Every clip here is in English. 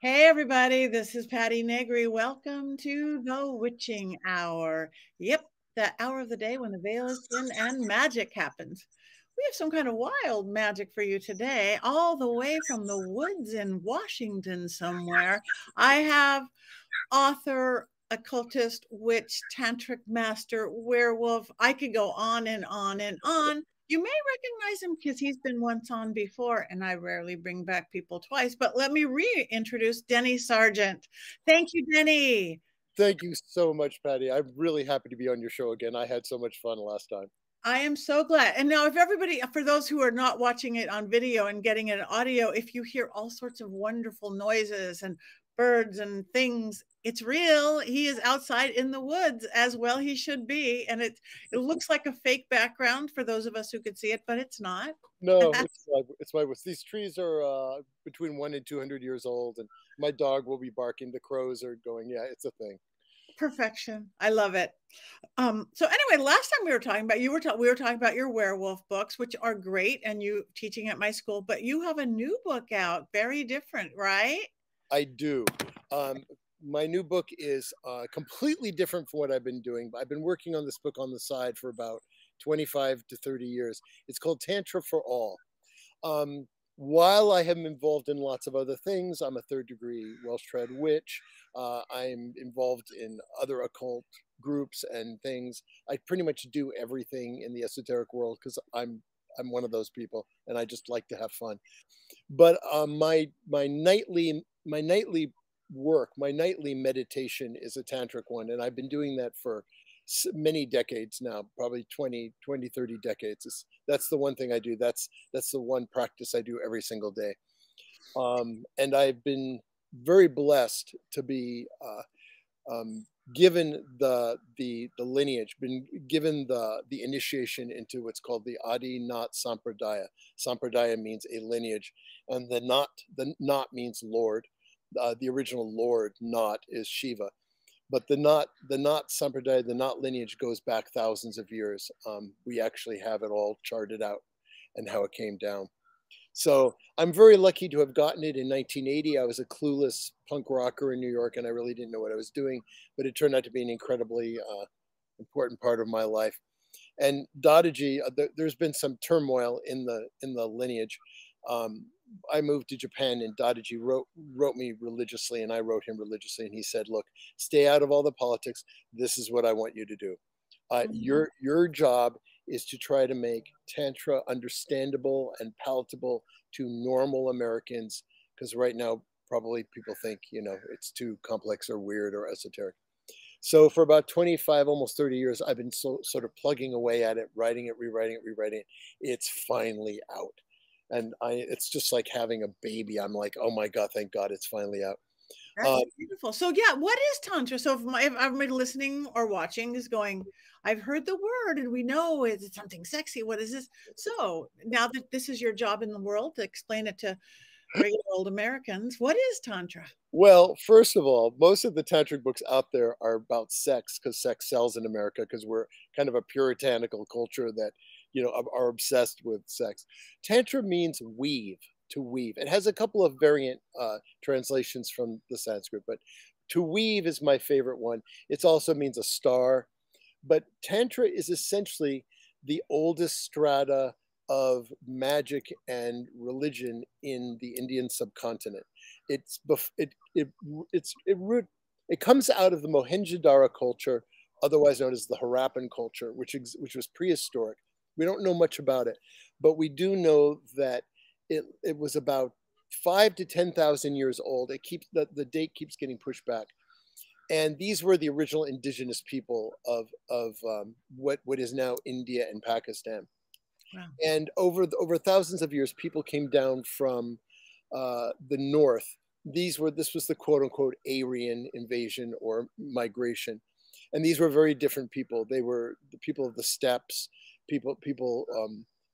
Hey everybody, this is Patti Negri. Welcome to the Witching Hour. Yep, that hour of the day when the veil is thin and magic happens. We have some kind of wild magic for you today, all the way from the woods in Washington somewhere. I have author, occultist, witch, tantric master, werewolf. I could go on and on and on. You may recognize him because he's been once on before, and I rarely bring back people twice. But let me reintroduce Denny Sargent. Thank you, Denny. Thank you so much, Patty. I'm really happy to be on your show again. I had so much fun last time. I am so glad. And now, if everybody, for those who are not watching it on video and getting it audio, if you hear all sorts of wonderful noises and birds and things, it's real. He is outside in the woods as well. He should be. And it looks like a fake background for those of us who could see it, but it's not. No, it's my these trees are between 1 and 200 years old, and my dog will be barking. The crows are going. Yeah, it's a thing. Perfection. I love it. So anyway, last time we were talking about we were talking about your werewolf books, which are great, and you teaching at my school. But you have a new book out, very different, right? I do. My new book is completely different from what I've been doing. I've been working on this book on the side for about 25 to 30 years. It's called Tantra for All. While I am involved in lots of other things, I'm a third degree Welsh Trad witch. I'm involved in other occult groups and things. I pretty much do everything in the esoteric world because I'm one of those people, and I just like to have fun. But my nightly work, my nightly meditation is a tantric one, and I've been doing that for many decades now, probably 20, 30 decades. That's the one thing I do. That's the one practice I do every single day. And I've been very blessed to be given the lineage, been given the initiation into what's called the Adi Nath Sampradaya. Sampradaya means a lineage, and the Nath means Lord. The original Lord Nath is Shiva, but the Nath Sampradaya, the Nath lineage goes back thousands of years. We actually have it all charted out and how it came down. So I'm very lucky to have gotten it in 1980. I was a clueless punk rocker in New York, and I really didn't know what I was doing, but it turned out to be an incredibly important part of my life. And Dadaji, there's been some turmoil in the lineage. I moved to Japan, and Dadaji wrote me religiously, and I wrote him religiously, and he said, "Look, stay out of all the politics. This is what I want you to do. Mhm. Your job is to try to make Tantra understandable and palatable to normal Americans, because right now probably people think it's too complex or weird or esoteric." So for about 25, almost 30 years, I've been sort of plugging away at it, writing it, rewriting it, rewriting it. It's finally out. And it's just like having a baby. I'm like, oh my God, thank God it's finally out. That's Um, beautiful. So yeah, what is tantra? So if everybody listening or watching is going, I've heard the word and we know it's something sexy. What is this? So now that this is your job in the world to explain it to regular old Americans, what is tantra? well, first of all, most of the tantric books out there are about sex because sex sells in America because we're kind of a puritanical culture that, are obsessed with sex. Tantra means weave, to weave. It has a couple of variant translations from the Sanskrit, but to weave is my favorite one. It also means a star, but Tantra is essentially the oldest strata of magic and religion in the Indian subcontinent. It's it it it's it root it comes out of the Mohenjo-daro culture, otherwise known as the Harappan culture, which was prehistoric. We don't know much about it, but we do know that it was about 5 to 10,000 years old. The date keeps getting pushed back, and these were the original indigenous people of what is now India and Pakistan. Wow. And over thousands of years, people came down from the north. This was the quote unquote Aryan invasion or migration, and these were very different people. They were the people of the steppes, people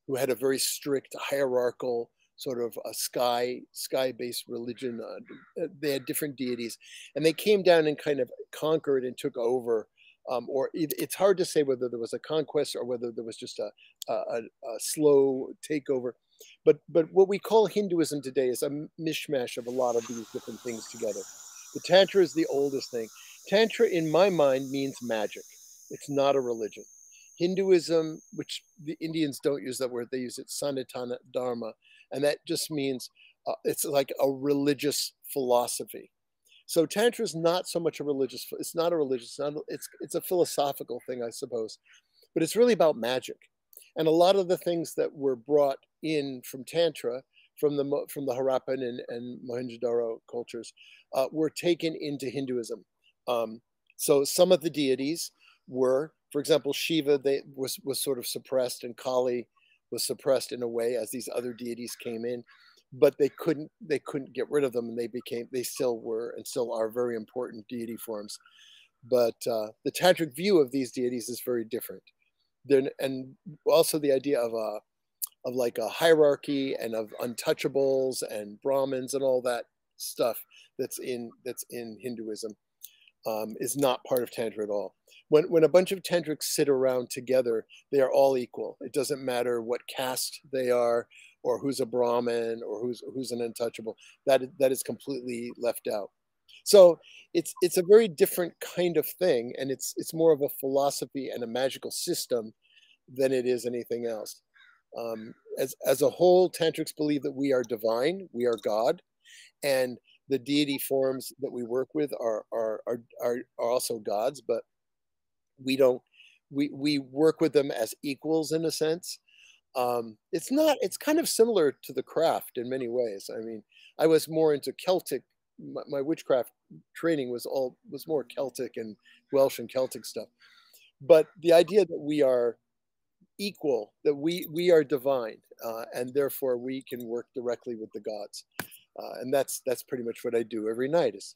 who had a very strict hierarchical sort of a sky based religion. They had different deities, and they came down and kind of conquered and took over it's hard to say whether there was a conquest or whether there was just a slow takeover. But what we call Hinduism today is a mishmash of a lot of these different things together. The Tantra is the oldest thing. Tantra, in my mind, means magic. It's not a religion. Hinduism, which the Indians don't use that word, they use it Sanatana Dharma, and that just means it's like a religious philosophy. So Tantra is not so much a religious. It's not a religious. It's a philosophical thing, I suppose, but it's really about magic. And a lot of the things that were brought in from Tantra, from the Harappan and Mohenjo-daro cultures, were taken into Hinduism. So some of the deities were, for example, Shiva was sort of suppressed, and Kali was suppressed in a way as these other deities came in, but they couldn't get rid of them, and they still were and still are very important deity forms. But the tantric view of these deities is very different. And also the idea of like a hierarchy and of untouchables and Brahmins and all that stuff that's in Hinduism is not part of Tantra at all. When a bunch of tantrics sit around together, they are all equal. It doesn't matter what caste they are, or who's a Brahmin, or who's an untouchable. That is completely left out. So it's a very different kind of thing, and it's more of a philosophy and a magical system than it is anything else. As a whole, tantrics believe that we are divine, we are God, and the deity forms that we work with are also gods, but we work with them as equals in a sense. It's kind of similar to the craft in many ways. I mean, I was more into Celtic. My witchcraft training was more Celtic and Welsh and Celtic stuff. But the idea that we are equal, that we are divine, and therefore we can work directly with the gods. And that's pretty much what I do every night. Is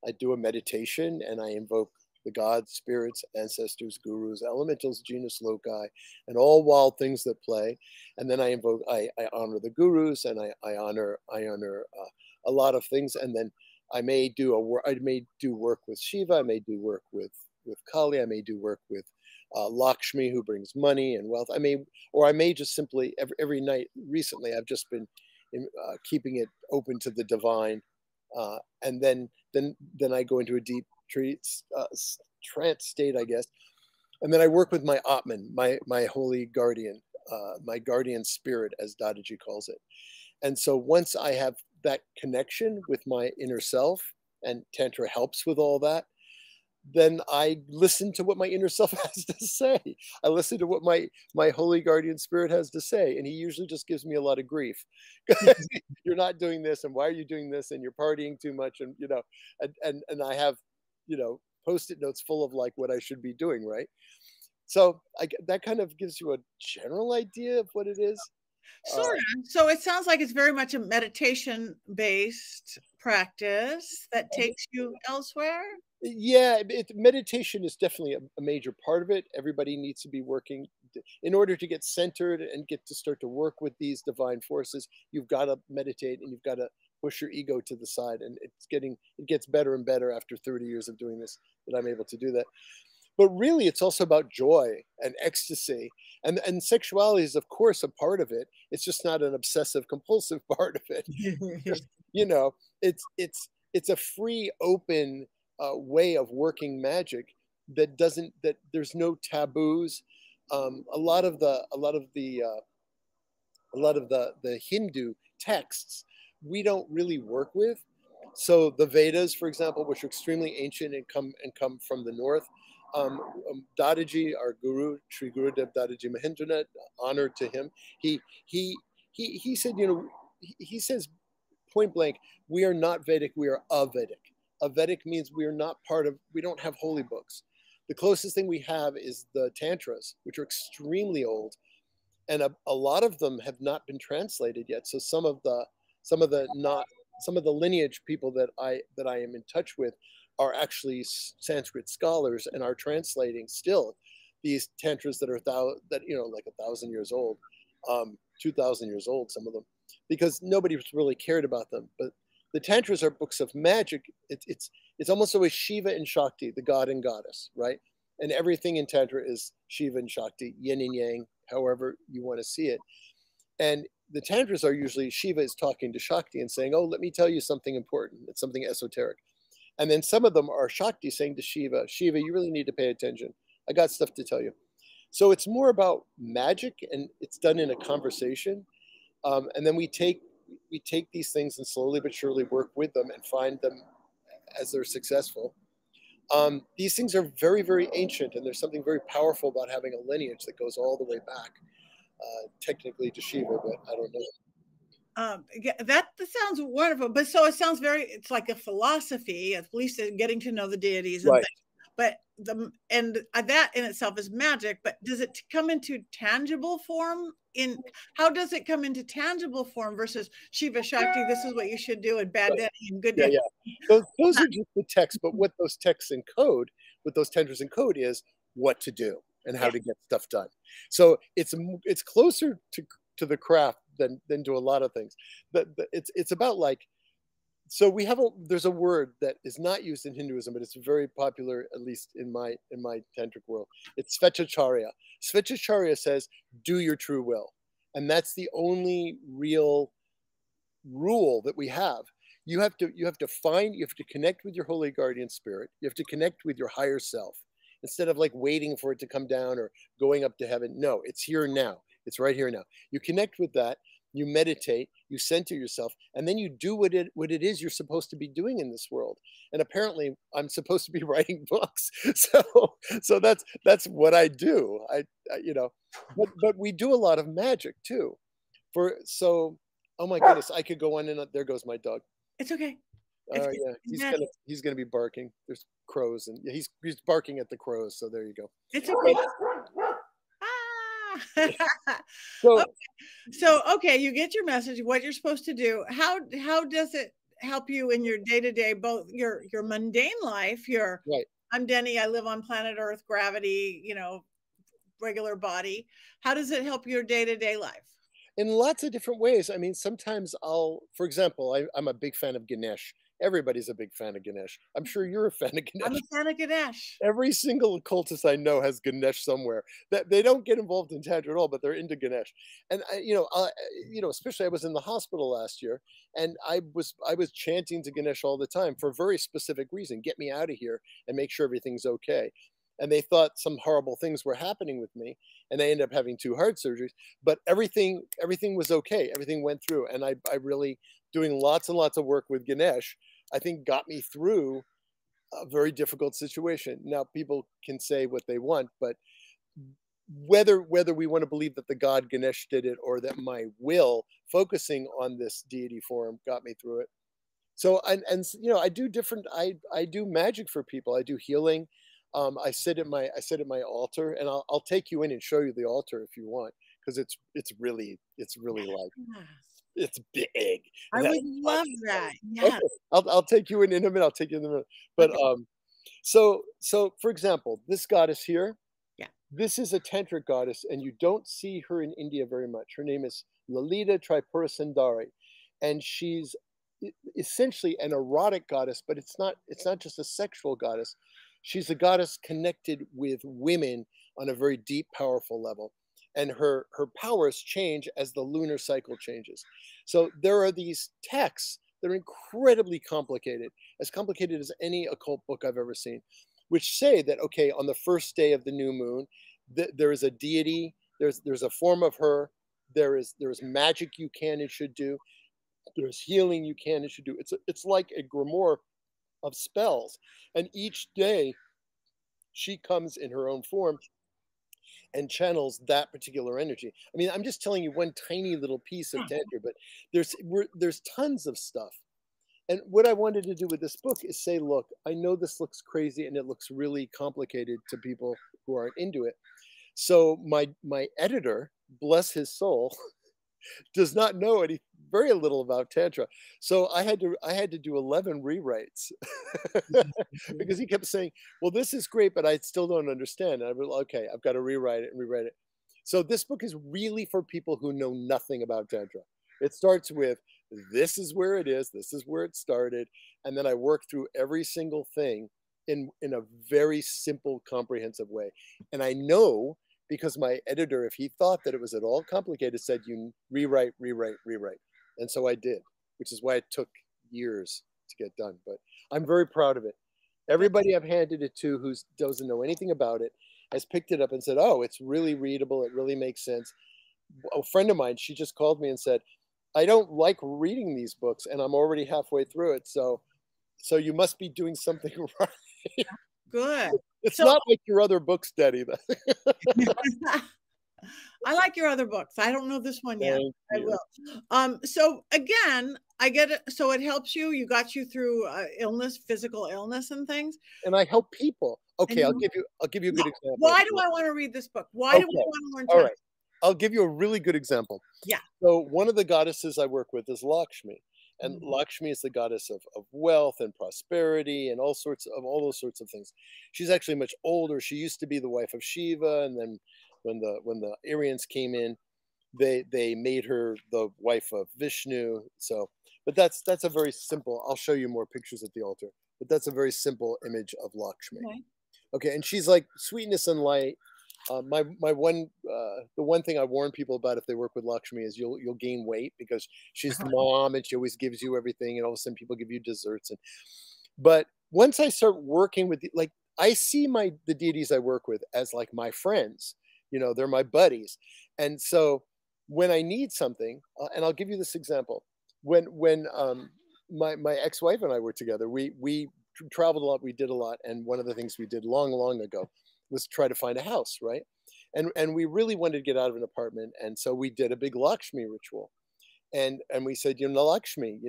I do a meditation and I invoke the gods, spirits, ancestors, gurus, elementals, genus loci, and all wild things that play. And then I honor the gurus, and I honor a lot of things. And then I may do work with Shiva. I may do work with Kali. I may do work with Lakshmi, who brings money and wealth. I may just simply every night. Recently, I've just been keeping it open to the divine, and then I go into a deep trance state, I guess, and then I work with my Atman, my holy guardian, my guardian spirit, as Dadaji calls it. And so once I have that connection with my inner self, and Tantra helps with all that, then I listen to what my inner self has to say. I listen to what my holy guardian spirit has to say, and he usually just gives me a lot of grief. You're not doing this, and why are you doing this? And you're partying too much, and and I have Post-it notes full of like what I should be doing, right? So that kind of gives you a general idea of what it is. Sort of. So it sounds like it's very much a meditation-based practice that takes you elsewhere. Yeah, meditation is definitely a major part of it. Everybody needs to be working in order to get centered and get to start to work with these divine forces. You've got to meditate, and you've got to push your ego to the side. And it gets better and better after 30 years of doing this, that I'm able to do that. But really, it's also about joy and ecstasy, and sexuality is, of course, a part of it. It's just not an obsessive compulsive part of it. It's a free, open way of working magic that there's no taboos. A lot of the Hindu texts we don't really work with. So the Vedas, for example, which are extremely ancient and come from the north. Dadaji, our guru, Sri Gurudev Dadaji Mahendranath, honor to him. He said, he says point blank, we are not Vedic, we are Avedic. Avedic means we don't have holy books. The closest thing we have is the Tantras, which are extremely old, and a lot of them have not been translated yet. So some of the lineage people that I am in touch with are actually Sanskrit scholars and are translating still these tantras that are like 1,000 years old, 2,000 years old, some of them, because nobody's really cared about them. But the tantras are books of magic. It's almost always Shiva and Shakti, the god and goddess, right? And everything in Tantra is Shiva and Shakti, yin and yang, however you want to see it. And the Tantras are usually Shiva is talking to Shakti and saying, oh, let me tell you something important. It's something esoteric. And then some of them are Shakti saying to Shiva, Shiva, you really need to pay attention. I got stuff to tell you. So it's more about magic, and it's done in a conversation. And then we take these things and slowly but surely work with them and find them as they're successful. These things are very, very ancient, and there's something very powerful about having a lineage that goes all the way back, technically to Shiva, but I don't know. That sounds wonderful, but so it sounds it's like a philosophy, at least getting to know the deities and Right. things. But that in itself is magic. But does it come into tangible form? How does it come into tangible form versus Shiva Shakti? This is what you should do, and bad Denny and good Denny. Yeah. Those are just the texts, but what those texts encode, what those tantras encode, is what to do and how to get stuff done. So it's closer to the craft than to a lot of things. But it's about like, so there's a word that is not used in Hinduism, but it's very popular, at least in my tantric world. It's svechacharya. Svechacharya says, do your true will. And that's the only real rule that we have. You have to connect with your holy guardian spirit. You have to connect with your higher self instead of like waiting for it to come down or going up to heaven. No, it's here now. It's right here now. You connect with that. You meditate, you center yourself, and then you do what it is you're supposed to be doing in this world. And apparently, I'm supposed to be writing books, so that's what I do. But we do a lot of magic too. Oh my goodness, I could go on and on. There goes my dog. It's okay. Yeah, he's gonna be barking. There's crows, and he's barking at the crows. So there you go. It's okay. Okay, you get your message, what you're supposed to do. How does it help you in your day-to-day, both your mundane life, right. I'm Denny, I live on planet Earth, gravity, regular body. How does it help your day-to-day life? In lots of different ways. I mean, sometimes for example, I'm a big fan of Ganesh. Everybody's a big fan of Ganesh. I'm sure you're a fan of Ganesh. I'm a fan of Ganesh. Every single occultist I know has Ganesh somewhere. That they don't get involved in Tantra at all, but they're into Ganesh. And especially I was in the hospital last year, and I was chanting to Ganesh all the time for a very specific reason: get me out of here and make sure everything's okay. And they thought some horrible things were happening with me, and I ended up having 2 heart surgeries. But everything was okay. Everything went through, and I really, doing lots and lots of work with Ganesh, I think got me through a very difficult situation. Now, people can say what they want, but whether we want to believe that the god Ganesh did it or that my will focusing on this deity form got me through it. So, I do different, I do magic for people. I do healing. I sit at my altar, and I'll take you in and show you the altar if you want, because it's really like, it's big. I would love that. Yeah. Okay. I'll take you in a minute. I'll take you in a minute. But okay. So for example, this goddess here, this is a tantric goddess, and you don't see her in India very much. Her name is Lalita Tripurasundari, and she's essentially an erotic goddess, but it's not just a sexual goddess. She's a goddess connected with women on a very deep, powerful level. And her powers change as the lunar cycle changes. So there are these texts that are incredibly complicated as any occult book I've ever seen, which say that, okay, on the first day of the new moon, there is a deity, there's a form of her, there is magic you can and should do, there's healing you can and should do. It's like a grimoire of spells, and each day she comes in her own form and channels that particular energy. I mean, I'm just telling you one tiny little piece of Tantra, but there's tons of stuff. And what I wanted to do with this book is say, look, I know this looks crazy and it looks really complicated to people who aren't into it. So my editor, bless his soul, does not know very little about Tantra. So I had to do 11 rewrites because he kept saying, well, this is great, but I still don't understand. And I was like, okay, I've got to rewrite it. So this book is really for people who know nothing about Tantra. It starts with, this is where it is, this is where it started. And then I work through every single thing in a very simple, comprehensive way. And I know because my editor, if he thought that it was at all complicated, said you rewrite, rewrite, rewrite. And so I did, which is why it took years to get done. But I'm very proud of it. Everybody I've handed it to who doesn't know anything about it has picked it up and said, oh, it's really readable. It really makes sense. A friend of mine, she just called me and said, I don't like reading these books and I'm already halfway through it. So you must be doing something right. Good. It's not like your other books, Denny. I like your other books. I don't know this one yet. I will. So again, I get it. So it helps you. You got you through illness, physical illness, and things. And I help people. Okay, I'll give you a good example. Why do I want to read this book? Why do I want to learn Tantra? All right, I'll give you a really good example. Yeah. So one of the goddesses I work with is Lakshmi. And Lakshmi is the goddess of wealth and prosperity and all those sorts of things. She's actually much older. She used to be the wife of Shiva, and then when the Aryans came in, they made her the wife of Vishnu. So, but that's a very simple. I'll show you more pictures at the altar. But that's a very simple image of Lakshmi. Okay, and she's like sweetness and light. The one thing I warn people about if they work with Lakshmi is you'll gain weight because she's the mom and she always gives you everything, and all of a sudden people give you desserts. But once I start working with I see the deities I work with as like my friends. They're my buddies, and so when I need something, and I'll give you this example. When my ex-wife and I were together, we traveled a lot, we did a lot, and one of the things we did long ago was try to find a house, right? And we really wanted to get out of an apartment, and so we did a big Lakshmi ritual, and we said, Lakshmi,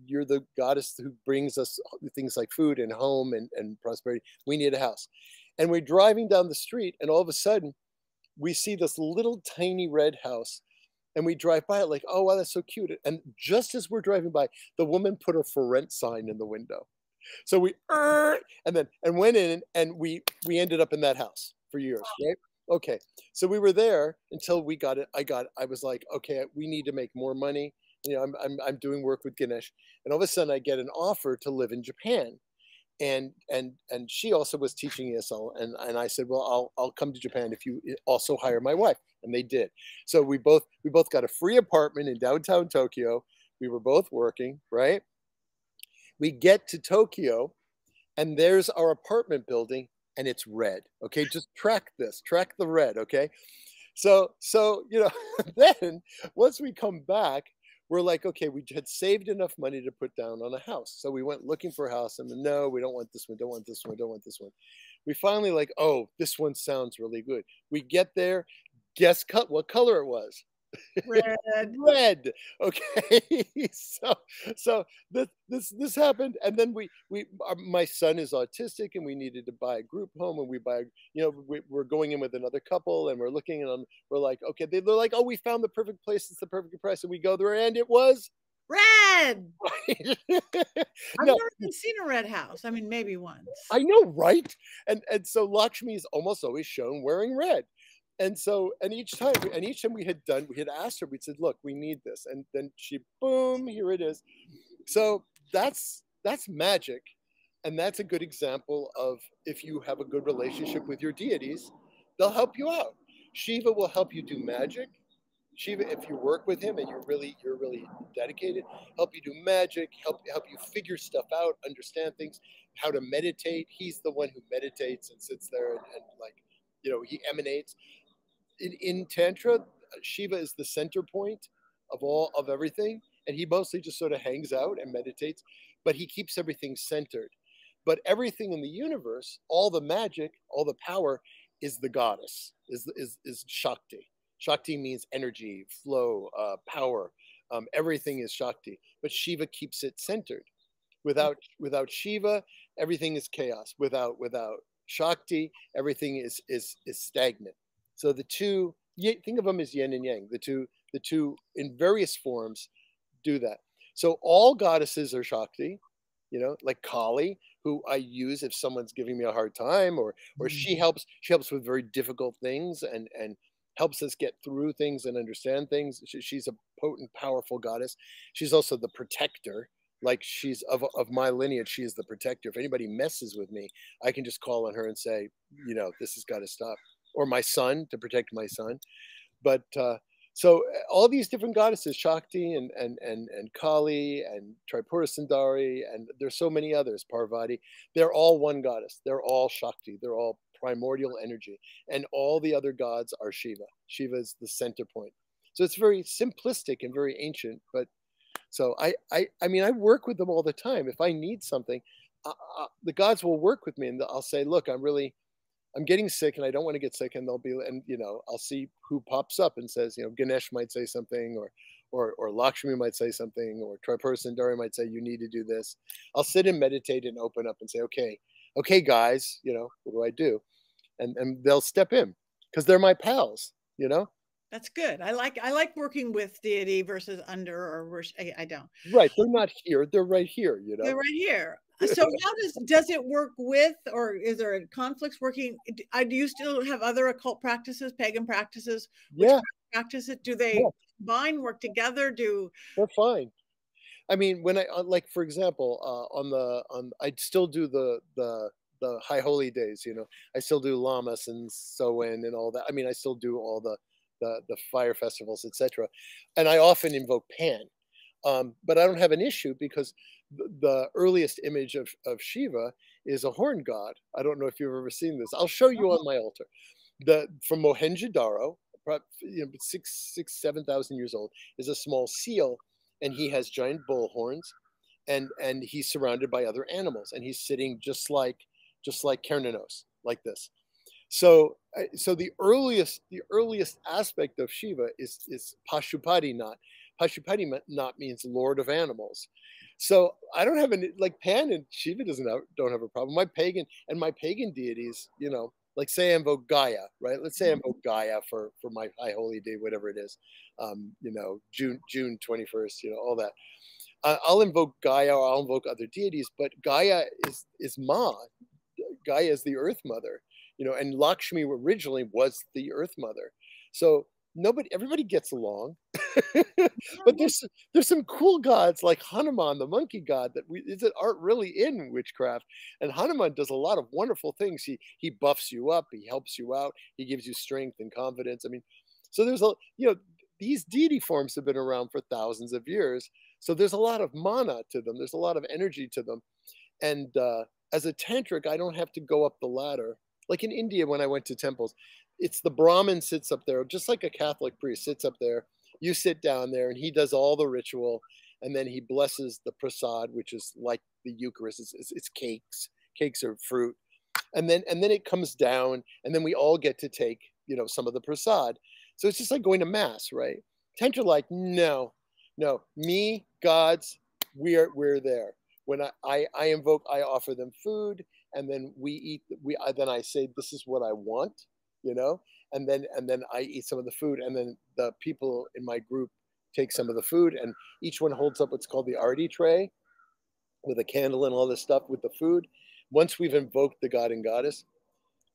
you're the goddess who brings us things like food and home and prosperity. We need a house, and we're driving down the street, and all of a sudden, we see this little tiny red house, and we drive by it like, oh wow, that's so cute. And just as we're driving by, the woman put a for rent sign in the window. So we and went in, and we ended up in that house for years, right? Okay, so we were there until we got it. I was like, okay, we need to make more money. I'm doing work with Ganesh, and all of a sudden I get an offer to live in Japan, and she also was teaching ESL, and I said, well, I'll come to Japan if you also hire my wife, and they did. So we both got a free apartment in downtown Tokyo. We were both working, right? We get to Tokyo, and there's our apartment building, and it's red. Okay, just track the red. Okay, so then once we come back, we're like, okay, we had saved enough money to put down on a house. So we went looking for a house, and no, we don't want this one, don't want this one, don't want this one. We finally like, oh, this one sounds really good. We get there, guess what color it was? Red. Okay. So this happened, and then my son is autistic, and we needed to buy a group home, and we're going in with another couple, and we're looking, and we're like, okay, they're like, oh, we found the perfect place, it's the perfect price, and we go there, and it was red. I've never even seen a red house. I mean, maybe once. I know, right? And so Lakshmi is almost always shown wearing red. And each time we had asked her, we said, look, we need this. And then she, boom, here it is. So that's magic. And that's a good example of if you have a good relationship with your deities, they'll help you out. Shiva will help you do magic. Shiva, if you work with him and you're really dedicated, help you do magic, help you figure stuff out, understand things, how to meditate. He's the one who meditates and sits there and he emanates. In Tantra, Shiva is the center point of everything, and he mostly just sort of hangs out and meditates, but he keeps everything centered. But everything in the universe, all the magic, all the power, is the goddess, is Shakti. Shakti means energy, flow, power. Everything is Shakti, but Shiva keeps it centered. Without Shiva, everything is chaos. Without Shakti, everything is stagnant. So the two, think of them as yin and yang. The two in various forms do that. So all goddesses are Shakti, like Kali, who I use if someone's giving me a hard time, or she helps with very difficult things and helps us get through things and understand things. She's a potent, powerful goddess. She's also the protector. like she's of my lineage. She is the protector. If anybody messes with me, I can just call on her and say, you know, this has got to stop. Or my son, to protect my son. But so all these different goddesses, Shakti and Kali and Tripura Sundari, and there's so many others, Parvati, they're all one goddess. They're all Shakti. They're all primordial energy. And all the other gods are Shiva. Shiva is the center point. So it's very simplistic and very ancient. But so I mean, I work with them all the time. If I need something, the gods will work with me, and I'll say, look, I'm getting sick and I don't want to get sick. And they'll be, and you know, I'll see who pops up and says, you know, Ganesh might say something, or Lakshmi might say something, or Tripura Sundari might say, you need to do this. I'll sit and meditate and open up and say, okay, guys, you know, what do I do? And they'll step in because they're my pals, you know? That's good. I like working with deity versus under or I don't. Right. They're not here. They're right here, you know? They're right here. So how does it work with, or is there conflicts working? Do you still have other occult practices, pagan practices, Yeah. practices? Do they combine, work together? They're fine. I mean, when I like, for example, I'd still do the high holy days. You know, I still do Lamas and Soen and all that. I mean, I still do all the fire festivals, etc. And I often invoke Pan, but I don't have an issue because the earliest image of Shiva is a horn god. I don't know if you've ever seen this. I'll show you on my altar. From Mohenjo-daro, you know, 7,000 years old, is a small seal, and he has giant bull horns, and he's surrounded by other animals, and he's sitting just like Kernanos, like this. So the earliest aspect of Shiva is Pashupati Nath. Pashupati Nath means Lord of Animals. So I don't have any, like Pan and Shiva don't have a problem. My pagan deities, you know, like say I invoke Gaia, right? Let's say I invoke Gaia for my high holy day, whatever it is, you know, June 21st, you know, all that. I'll invoke Gaia, or I'll invoke other deities, but Gaia is Ma. Gaia is the Earth Mother, you know, and Lakshmi originally was the Earth Mother. So everybody gets along. But there's some cool gods like Hanuman, the monkey god, that aren't really in witchcraft. And Hanuman does a lot of wonderful things. He buffs you up, he helps you out, he gives you strength and confidence. I mean, so there's these deity forms have been around for thousands of years. So there's a lot of mana to them. There's a lot of energy to them. And as a tantric, I don't have to go up the ladder. Like in India, when I went to temples, it's the Brahmin sits up there, just like a Catholic priest sits up there. You sit down there and he does all the ritual, and then he blesses the prasad, which is like the Eucharist. It's cakes. Cakes are fruit. And then it comes down, and then we all get to take, you know, some of the prasad. So it's just like going to mass, right? Tantra, like, no, me, gods, we're there. When I invoke, I offer them food, and then we eat. Then I say, this is what I want, you know, and then I eat some of the food, and then the people in my group take some of the food, and each one holds up what's called the arti tray with a candle and all this stuff with the food. Once we've invoked the god and goddess,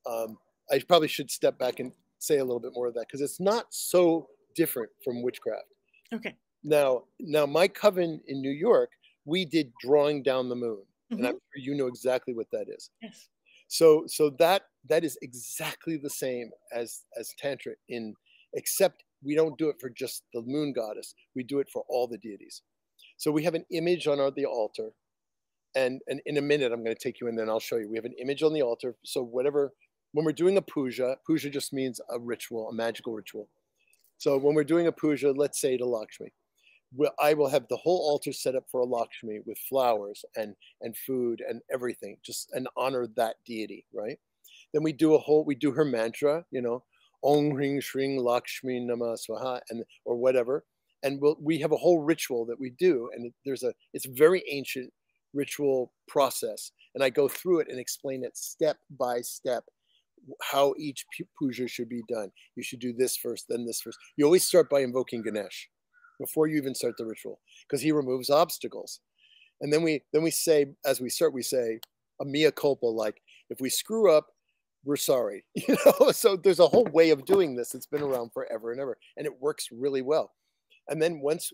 I probably should step back and say a little bit more of that, because it's not so different from witchcraft. Okay. Now my coven in New York, we did drawing down the moon, and I'm sure you know exactly what that is. Yes. So that is exactly the same as Tantra, except we don't do it for just the moon goddess. We do it for all the deities. So we have an image on the altar, and in a minute I'm going to take you in there and I'll show you. We have an image on the altar. So when we're doing a puja just means a ritual, a magical ritual. So when we're doing a puja, let's say to Lakshmi, I will have the whole altar set up for a Lakshmi with flowers and food and everything, and honor that deity, right? Then we do her mantra, you know, Om Hring Shring Lakshmi Nama Swaha, or whatever, and we have a whole ritual that we do, and it's a very ancient ritual process, and I go through it and explain it step by step how each puja should be done. You should do this first, then this first. You always start by invoking Ganesh before you even start the ritual, because he removes obstacles. And then we say, as we start, we say a mea culpa, like if we screw up, we're sorry. You know, so there's a whole way of doing this. It's been around forever and ever, and it works really well. And then once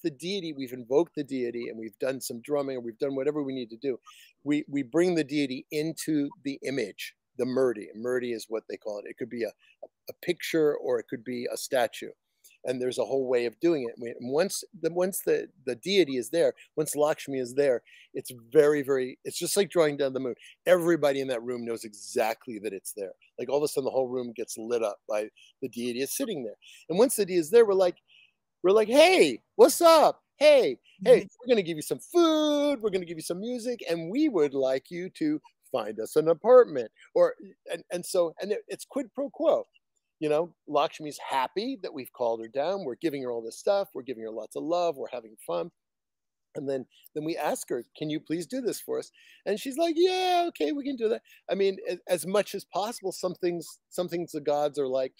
the deity, we've invoked the deity and we've done some drumming or we've done whatever we need to do, we bring the deity into the image, the murti. Murti is what they call it. It could be a picture or it could be a statue. And there's a whole way of doing it. Once the deity is there, once Lakshmi is there, it's very, very, it's just like drawing down the moon. Everybody in that room knows exactly that it's there. Like all of a sudden the whole room gets lit up by the deity is sitting there. And once the deity is there, we're like, hey, what's up? Hey, we're going to give you some food. We're going to give you some music. And we would like you to find us an apartment. It's quid pro quo. You know, Lakshmi's happy that we've called her down. We're giving her all this stuff. We're giving her lots of love. We're having fun. And then we ask her, can you please do this for us? And she's like, yeah, okay, we can do that. I mean, as much as possible, some things the gods are like,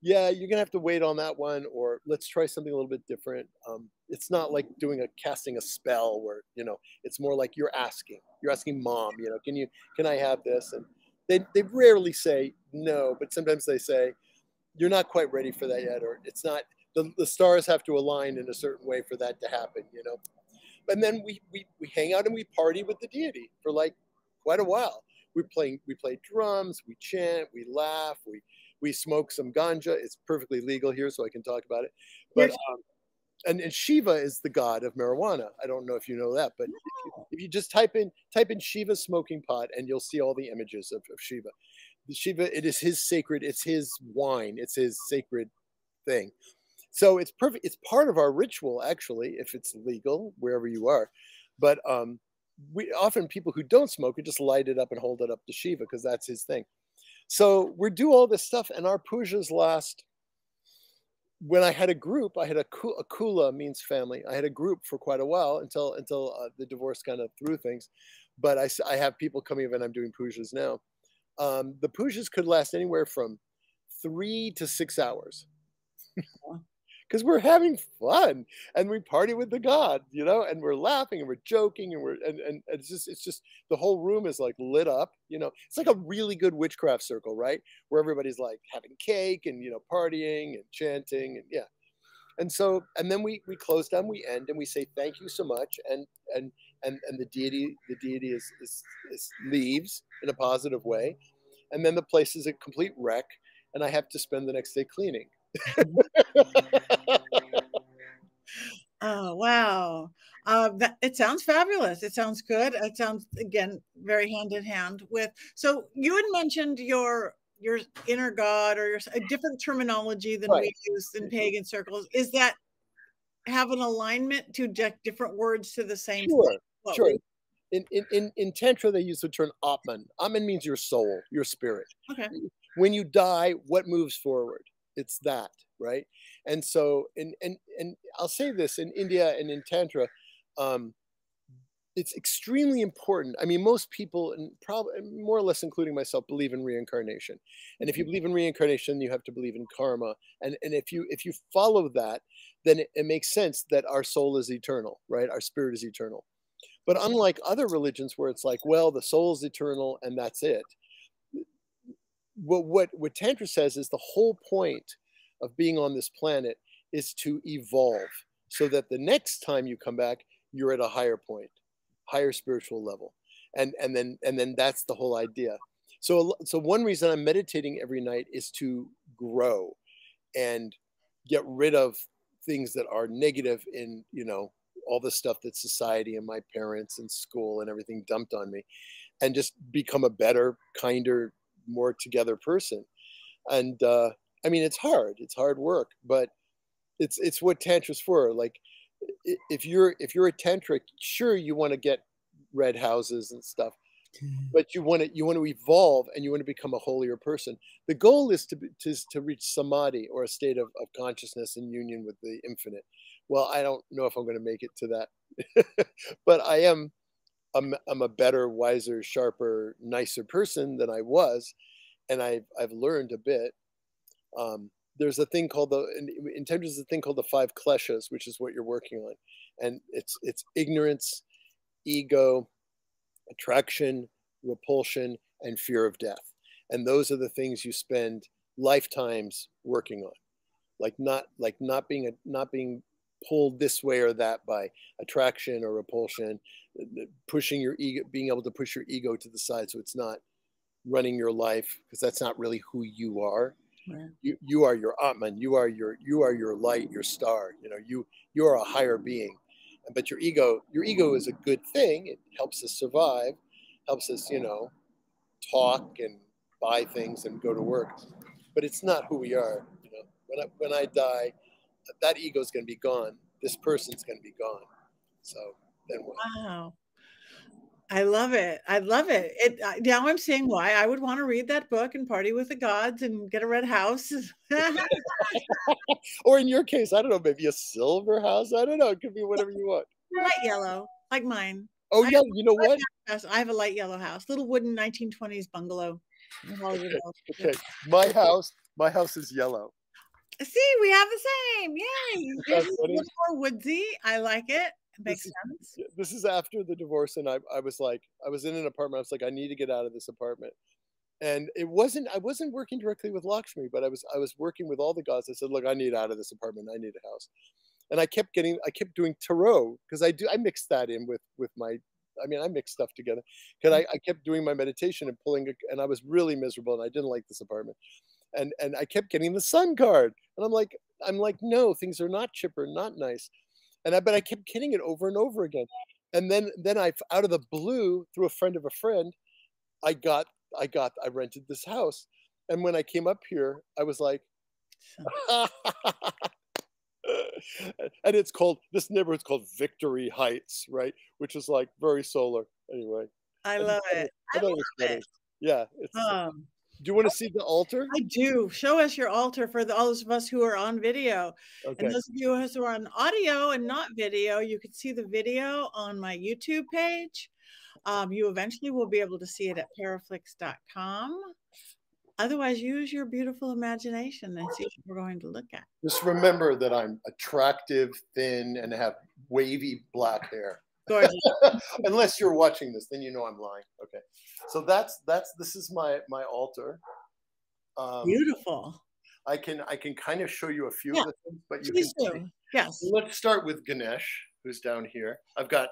yeah, you're going to have to wait on that one, or let's try something a little bit different. It's not like casting a spell where, you know, it's more like you're asking mom, you know, can I have this? And they rarely say no, but sometimes they say, you're not quite ready for that yet, or it's not, the stars have to align in a certain way for that to happen, you know. And then we hang out and we party with the deity for like quite a while. We play drums, we chant, we laugh, we smoke some ganja. It's perfectly legal here, so I can talk about it. But and Shiva is the god of marijuana. I don't know if you know that, but if you just type in Shiva smoking pot, and you'll see all the images of Shiva. Shiva, it is his sacred, it's his wine, it's his sacred thing. So it's perfect. It's part of our ritual, actually, if it's legal wherever you are. But we often, people who don't smoke, we just light it up and hold it up to Shiva because that's his thing. So we do all this stuff, and our pujas last. When I had a group, I had a kula means family. I had a group for quite a while until the divorce kind of threw things. But I have people coming in, and I'm doing pujas now. The pujas could last anywhere from 3 to 6 hours. Because we're having fun and we party with the god, you know, and we're laughing and we're joking and it's just the whole room is like lit up, you know. It's like a really good witchcraft circle, right? Where everybody's like having cake and, you know, partying and chanting and yeah. And so, and then we close down, we end, and we say thank you so much, and the deity is leaves in a positive way, and then the place is a complete wreck, and I have to spend the next day cleaning. Oh, wow. It sounds fabulous. It sounds good. It sounds, again, very hand in hand with. So you had mentioned your inner god, or a different terminology than we use in pagan circles. Is that have an alignment to different words to the same thing? Sure. In Tantra, they use the term Atman. Atman means your soul, your spirit. Okay. When you die, what moves forward? It's that, right? And so, and I'll say this, in India and in Tantra, it's extremely important. I mean, most people, and probably more or less including myself, believe in reincarnation. And if you believe in reincarnation, you have to believe in karma. And if you follow that, then it makes sense that our soul is eternal, right? Our spirit is eternal. But unlike other religions where it's like, well, the soul is eternal and that's it. What Tantra says is the whole point of being on this planet is to evolve so that the next time you come back, you're at a higher point, higher spiritual level. And then that's the whole idea. So one reason I'm meditating every night is to grow and get rid of things that are negative in, you know, all the stuff that society and my parents and school and everything dumped on me, and just become a better, kinder, more together person. And I mean, it's hard work, but it's what Tantra's for. Like, if you're a tantric, sure, you want to get red houses and stuff, but you want to evolve and you want to become a holier person. The goal is to reach samadhi, or a state of consciousness in union with the infinite. Well, I don't know if I'm going to make it to that, but I'm a better, wiser, sharper, nicer person than I was, and I've learned a bit. There's a thing called in Tantra, there's a thing called the 5 kleshas, which is what you're working on, and it's ignorance, ego, attraction, repulsion, and fear of death, and those are the things you spend lifetimes working on. not being pulled this way or that by attraction or repulsion, pushing your ego, being able to push your ego to the side so it's not running your life, because that's not really who you are. Right. You are your Atman, you are your light, your star. You are a higher being. But your ego is a good thing. It helps us survive, helps us, talk and buy things and go to work. But it's not who we are. When I die, that ego is going to be gone. This person's going to be gone. So then what? Wow. I love it. I love it. Now I'm seeing why I would want to read that book and party with the gods and get a red house. Or in your case, I don't know, maybe a silver house. I don't know. It could be whatever you want. Light yellow, like mine. Oh, yeah. You know what? I have a light yellow house, little wooden 1920s bungalow. Okay. My house is yellow. See, we have the same. Yay. It's a little more woodsy. I like it. It makes sense. This is after the divorce, and I was in an apartment. I was like, I need to get out of this apartment. And I wasn't working directly with Lakshmi, but I was working with all the gods. I said, look, I need out of this apartment. I need a house. And I kept doing tarot, because I mixed that in with my, I mixed stuff together, because I kept doing my meditation and and I was really miserable, and I didn't like this apartment. And I kept getting the sun card. And I'm like, no, things are not chipper, not nice. But I kept getting it over and over again. And then I, out of the blue, through a friend of a friend, I rented this house. And when I came up here, I was like, and this neighborhood's called Victory Heights, right? Which is like very solar. Anyway. I love it. I love it. Yeah. Do you want to see the altar? I do. Show us your altar for all those of us who are on video. Okay. And those of you who are on audio and not video, you can see the video on my YouTube page. You eventually will be able to see it at paraflix.com. Otherwise, use your beautiful imagination and see what we're going to look at. Just remember that I'm attractive, thin, and have wavy black hair. Gorgeous. Unless you're watching this, then you know I'm lying. Okay. So this is my altar. Beautiful. I can kind of show you a few of the things, but you can see. Yes. Let's start with Ganesh, who's down here. I've got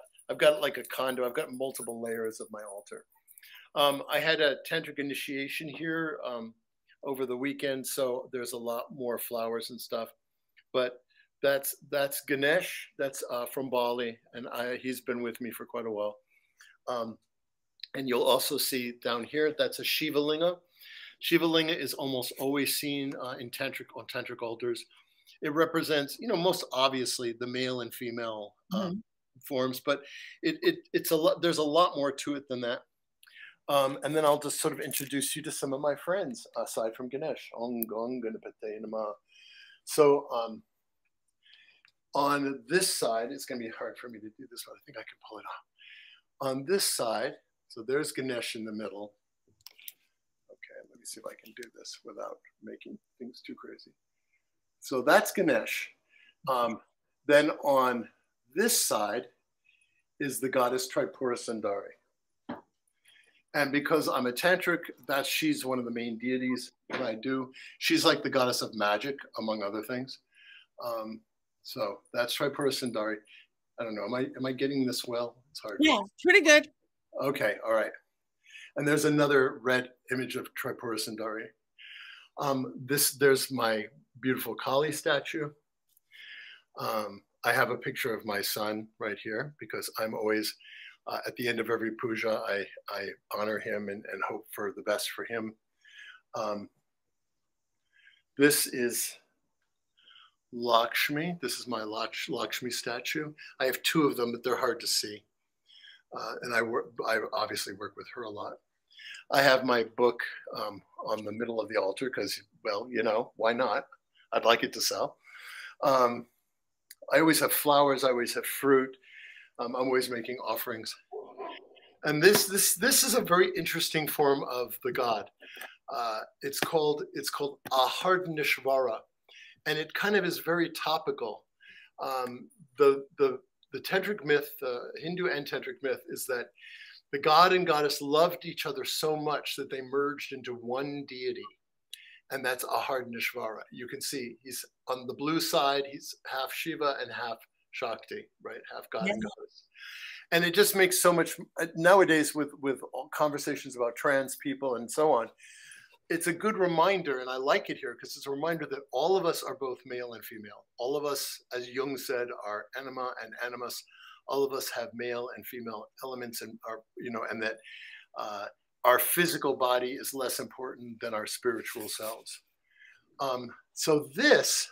like a condo. I've got multiple layers of my altar. I had a tantric initiation here over the weekend, so there's a lot more flowers and stuff. But that's Ganesh. That's from Bali, and he's been with me for quite a while. And you'll also see down here, that's a Shiva Linga. Shiva Linga is almost always seen on tantric altars. It represents, most obviously the male and female forms, but it's a lot. There's a lot more to it than that. And then I'll just sort of introduce you to some of my friends aside from Ganesh. Om Gong Ganapate Namah. So on this side, it's going to be hard for me to do this, but I think I can pull it off. On this side, so there's Ganesh in the middle. Okay, let me see if I can do this without making things too crazy. So that's Ganesh. Then on this side is the goddess Tripura Sundari. And because I'm a tantric, she's one of the main deities that I do. She's like the goddess of magic, among other things. So that's Tripura Sundari. I don't know. Am I getting this well? It's hard. Yeah, pretty good. Okay, all right. And there's another red image of Tripura Sundari. There's my beautiful Kali statue. I have a picture of my son right here, because I'm always, at the end of every puja, I honor him and hope for the best for him. This is Lakshmi. This is my Lakshmi statue. I have two of them, but they're hard to see. And I obviously work with her a lot. I have my book on the middle of the altar because, well, why not? I'd like it to sell. I always have flowers. I always have fruit. I'm always making offerings. And this is a very interesting form of the god. It's called Ahardnishvara, and it kind of is very topical. The tantric myth, Hindu and tantric myth, is that the god and goddess loved each other so much that they merged into one deity, and that's Ahardnishvara. You can see on the blue side, he's half Shiva and half Shakti, right? Half God and goddess. And it just makes so much nowadays with all conversations about trans people and so on. It's a good reminder, and I like it here because it's a reminder that all of us are both male and female. All of us, as Jung said, are anima and animus. All of us have male and female elements, and are, you know, and that our physical body is less important than our spiritual selves. So this,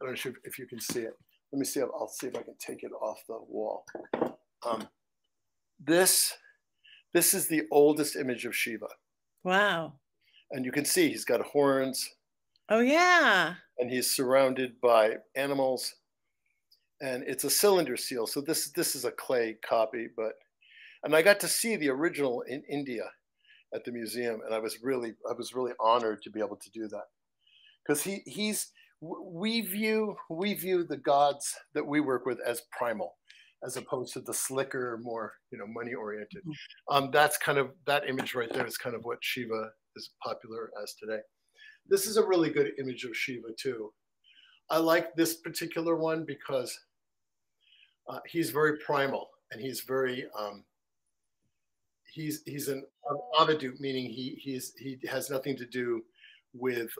I don't know if you can see it. Let me see. I'll see if I can take it off the wall. This is the oldest image of Shiva. Wow. And you can see he's got horns. Oh, yeah. And he's surrounded by animals. And it's a cylinder seal. So this is a clay copy, and I got to see the original in India at the museum, and I was really honored to be able to do that. Because we view the gods that we work with as primal, as opposed to the slicker, more, you know, money oriented. That's kind of, that image right there is kind of what Shiva is popular as today. This is a really good image of Shiva too. I like this particular one because he's very primal, and he's very he's an avadut, meaning he has nothing to do with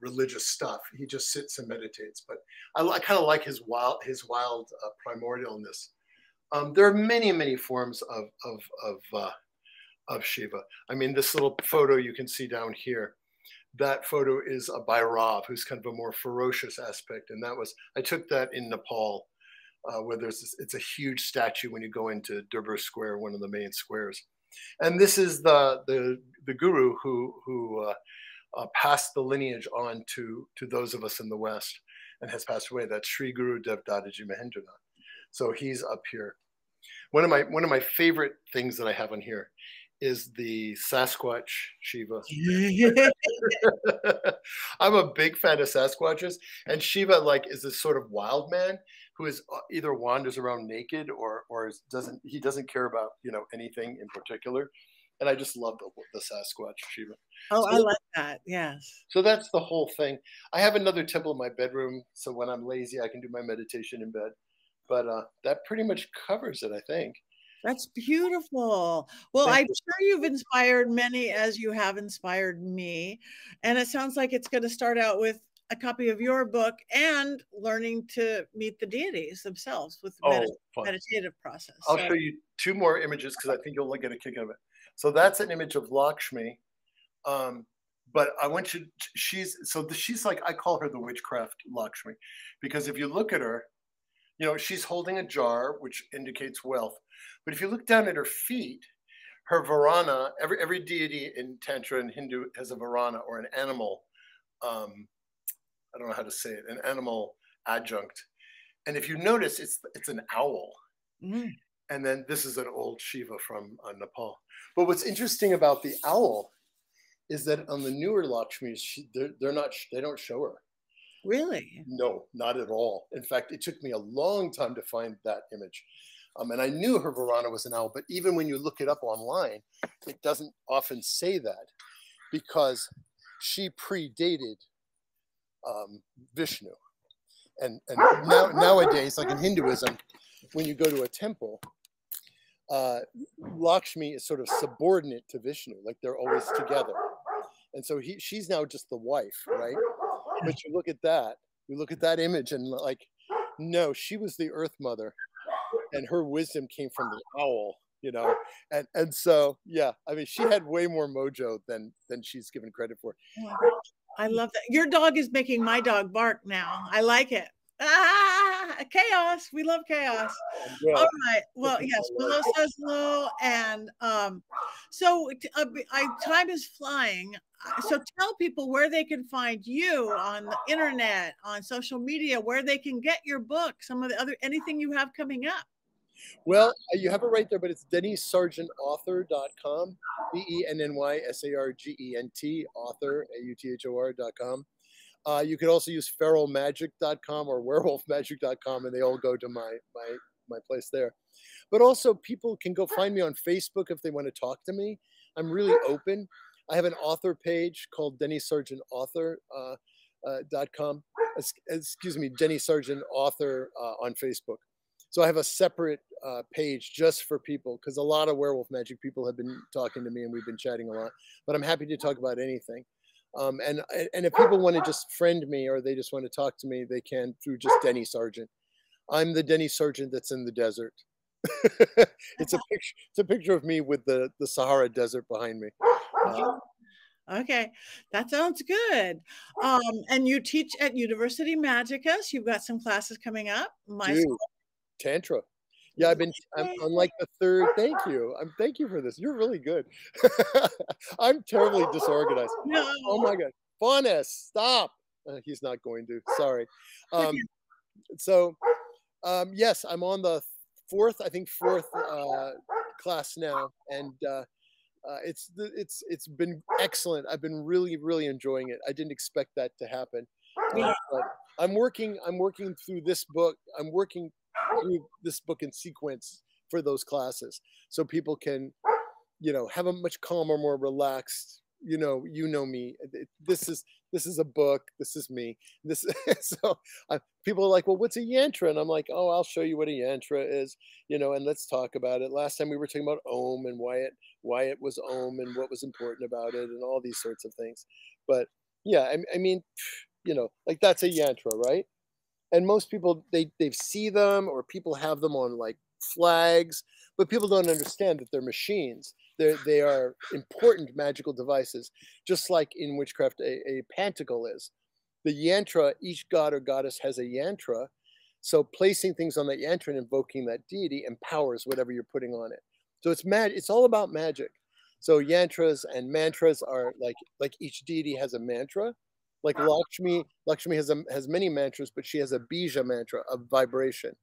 religious stuff. He just sits and meditates. But I kind of like his wild primordialness. There are many forms of Shiva. I mean, this little photo you can see down here, that photo is a Bhairav, who's kind of a more ferocious aspect. And I took that in Nepal, where it's a huge statue when you go into Durbar Square, one of the main squares. And this is the guru who passed the lineage on to those of us in the West and has passed away. That's Sri Guru Dev Dadaji Mahendranath. So he's up here. One of my favorite things that I have on here is the Sasquatch Shiva. I'm a big fan of Sasquatches, and Shiva is this sort of wild man who is either wanders around naked or doesn't care about, you know, anything in particular. And I just love the Sasquatch Shiva. Oh, so I like that. Yes. So that's the whole thing. I have another temple in my bedroom, so when I'm lazy, I can do my meditation in bed. But that pretty much covers it, I think. That's beautiful. Well, I'm sure you've inspired many as you have inspired me. And it sounds like it's going to start out with a copy of your book and learning to meet the deities themselves with the meditative process. I'll show you two more images because I think you'll get a kick out of it. So that's an image of Lakshmi. But I want you, she's like, I call her the witchcraft Lakshmi, because if you look at her, you know, she's holding a jar, which indicates wealth. But if you look down at her feet, her varana, every deity in Tantra and Hindu has a varana, or an animal, I don't know how to say it, an animal adjunct. And if you notice, it's an owl. Mm. And then this is an old Shiva from Nepal. But what's interesting about the owl is that on the newer Lakshmis, they don't show her. Really? No, not at all. In fact, it took me a long time to find that image. And I knew her Varana was an owl, but even when you look it up online, it doesn't often say that, because she predated Vishnu. And nowadays, like in Hinduism, when you go to a temple, Lakshmi is sort of subordinate to Vishnu, like they're always together. And so she's now just the wife, right? But you look at that image and like, no, she was the earth mother, and her wisdom came from the owl, you know? And so, yeah, I mean, she had way more mojo than she's given credit for. I love that. Your dog is making my dog bark now. I like it. Chaos. We love chaos. Yeah. All right. Well, yes, Willow says hello. And so time is flying. So tell people where they can find you on the internet, on social media, where they can get your book, some of the anything you have coming up. Well, you have it right there, but it's DennySargentAuthor.com, DennySargent, author, AUTHOR.com. You could also use feralmagic.com or werewolfmagic.com, and they all go to my place there. But also, people can go find me on Facebook if they want to talk to me. I'm really open. I have an author page called Denny Sargent Author. .com. Excuse me, Denny Sargent, author, on Facebook. So I have a separate page just for people, because a lot of werewolf magic people have been talking to me and we've been chatting a lot. But I'm happy to talk about anything. And if people want to just friend me, or they just want to talk to me, they can through just Denny Sargent. I'm the Denny Sargent that's in the desert. It's a picture of me with the Sahara Desert behind me. Okay, that sounds good. And you teach at University Magicus. You've got some classes coming up. Dude, Tantra. Yeah, I'm on like the third. Thank you. Thank you for this. You're really good. I'm terribly disorganized. No. Oh my God. Faunus, stop. He's not going to. Sorry. So, yes, I'm on the fourth class now, and it's been excellent. I've been really enjoying it. I didn't expect that to happen. But I'm working through this book. I'm working through this book in sequence for those classes, so people can, have a much calmer, more relaxed. You know me. This is a book. This is me. So people are like, well, what's a yantra? And I'm like, oh, I'll show you what a yantra is, and let's talk about it. Last time we were talking about Om and why it was Om and what was important about it and all these sorts of things. But yeah, I mean, like that's a yantra, right? And most people, they see them, or people have them on like flags, but people don't understand that they're machines. They are important magical devices, just like in witchcraft a pantacle is. The yantra, each god or goddess has a yantra, so placing things on that yantra and invoking that deity empowers whatever you're putting on it. So it's all about magic. So yantras and mantras are like each deity has a mantra. Like Lakshmi has many mantras, but she has a bija mantra of vibration,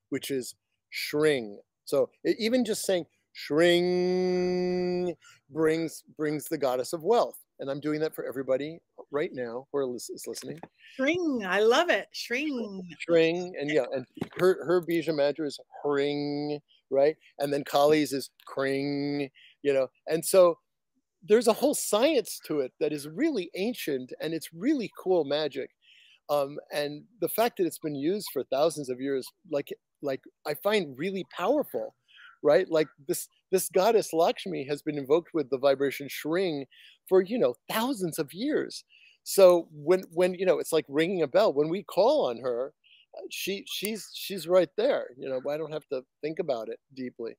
which is shring. So even just saying shring brings the goddess of wealth. And I'm doing that for everybody right now who is listening. Shring, I love it. Shring. Shring, and yeah, and her bija mantra is hring, right? And then Kali's is kring, and so there's a whole science to it that is really ancient, and it's really cool magic. And the fact that it's been used for thousands of years, like I find really powerful, right? Like this goddess Lakshmi has been invoked with the vibration shring for, thousands of years. So when it's like ringing a bell. When we call on her, she's right there. I don't have to think about it deeply.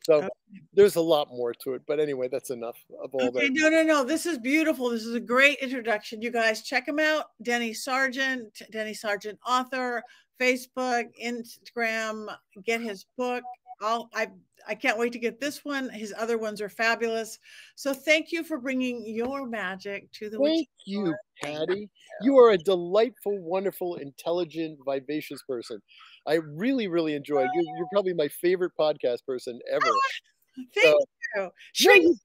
So there's a lot more to it, but anyway, that's enough of all that. No. This is beautiful. This is a great introduction. You guys check him out. Denny Sargent author, Facebook, Instagram. Get his book. I can't wait to get this one. His other ones are fabulous. So thank you for bringing your magic to the witch. Thank you, Patti. You are a delightful, wonderful, intelligent, vivacious person. I really enjoy it. You're probably my favorite podcast person ever. Thank you. Shring.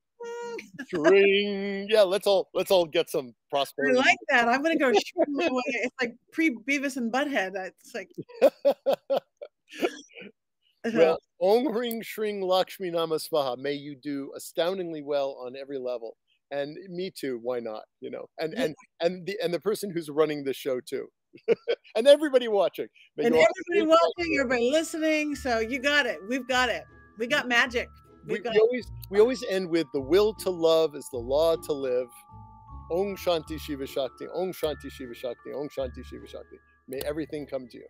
Shring. Yeah, let's all get some prosperity. I like that. I'm gonna go shring away. It's like pre-Beavis and Butthead. It's like well, Om Hring Shring Lakshmi Namasvaha. May you do astoundingly well on every level. And me too, why not? And the person who's running the show too. And everybody watching. Everybody listening. So you got it. We've got it. We got magic. We always end with the will to love is the law to live. Om Shanti Shiva Shakti. Om Shanti Shiva Shakti. Om Shanti Shiva Shakti. May everything come to you.